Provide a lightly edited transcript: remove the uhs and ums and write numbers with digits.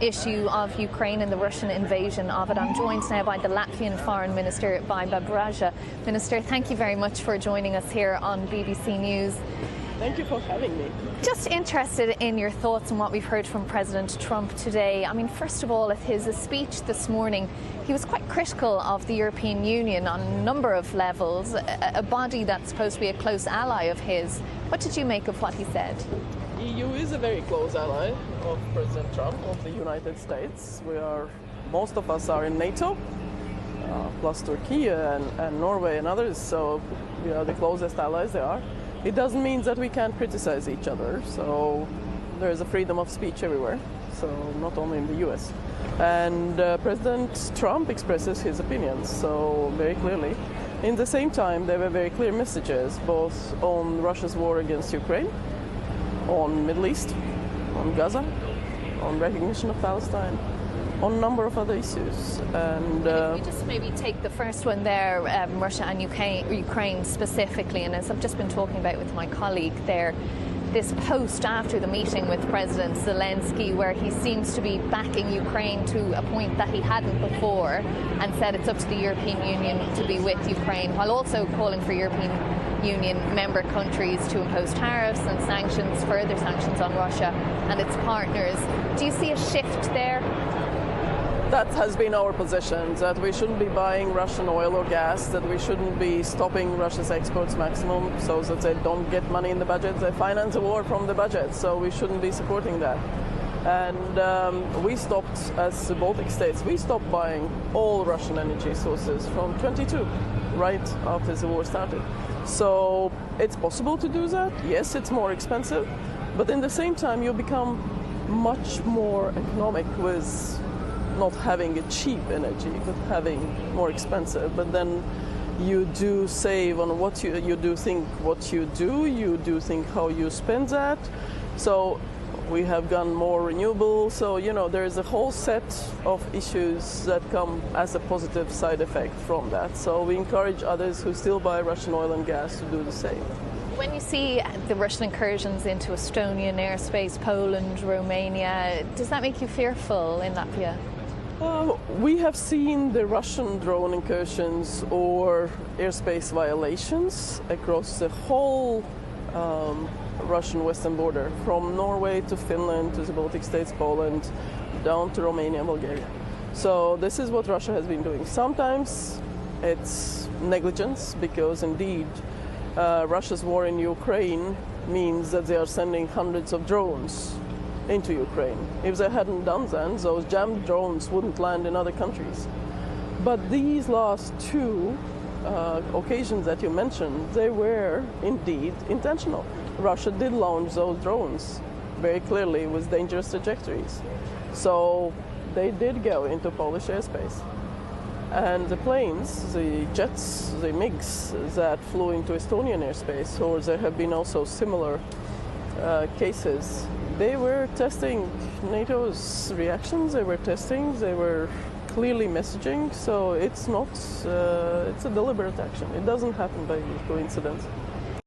issue of Ukraine and the Russian invasion of it. I'm joined now by the Latvian Foreign Minister, Baiba. Braže. Minister, thank you very much for joining us here on BBC News. Thank you for having me. Just interested in your thoughts on what we've heard from President Trump today. I mean, first of all, at his speech this morning, he was quite critical of the European Union on a number of levels, a body that's supposed to be a close ally of his. What did you make of what he said? The EU is a very close ally of President Trump, of the United States. Most of us are in NATO, plus Turkey and Norway and others, so we are the closest allies there are. It doesn't mean that we can't criticize each other, so there is a freedom of speech everywhere, so not only in the US. And President Trump expresses his opinions, so very clearly. In the same time, there were very clear messages, both on Russia's war against Ukraine, on Middle East, on Gaza, on recognition of Palestine, on a number of other issues. And if you just maybe take the first one there, Russia and Ukraine specifically, and as I've just been talking about with my colleague there, this post after the meeting with President Zelensky where he seems to be backing Ukraine to a point that he hadn't before and said it's up to the European Union to be with Ukraine, while also calling for European Union member countries to impose tariffs and sanctions, further sanctions on Russia and its partners. Do you see a shift there? That has been our position, that we shouldn't be buying Russian oil or gas, that we shouldn't be stopping Russia's exports maximum so that they don't get money in the budget. They finance a war from the budget, so we shouldn't be supporting that. And we stopped, as the Baltic states, we stopped buying all Russian energy sources from 22, right after the war started. So it's possible to do that. Yes, it's more expensive, but in the same time you become much more economic with not having a cheap energy, but having more expensive. But then you do save on what you do think what you do think how you spend that. So we have gone more renewable. So, you know, there is a whole set of issues that come as a positive side effect from that. So we encourage others who still buy Russian oil and gas to do the same. When you see the Russian incursions into Estonian airspace, Poland, Romania, does that make you fearful in Latvia? We have seen the Russian drone incursions or airspace violations across the whole Russian western border, from Norway to Finland to the Baltic states, Poland, down to Romania and Bulgaria. So this is what Russia has been doing. Sometimes it's negligence, because indeed Russia's war in Ukraine means that they are sending hundreds of drones into Ukraine. If they hadn't done that, those jammed drones wouldn't land in other countries. But these last two occasions that you mentioned, they were indeed intentional. Russia did launch those drones very clearly with dangerous trajectories. So they did go into Polish airspace. And the planes, the jets, the MiGs that flew into Estonian airspace, or there have been also similar cases, they were testing NATO's reactions, they were clearly messaging, so it's not, it's a deliberate action. It doesn't happen by coincidence.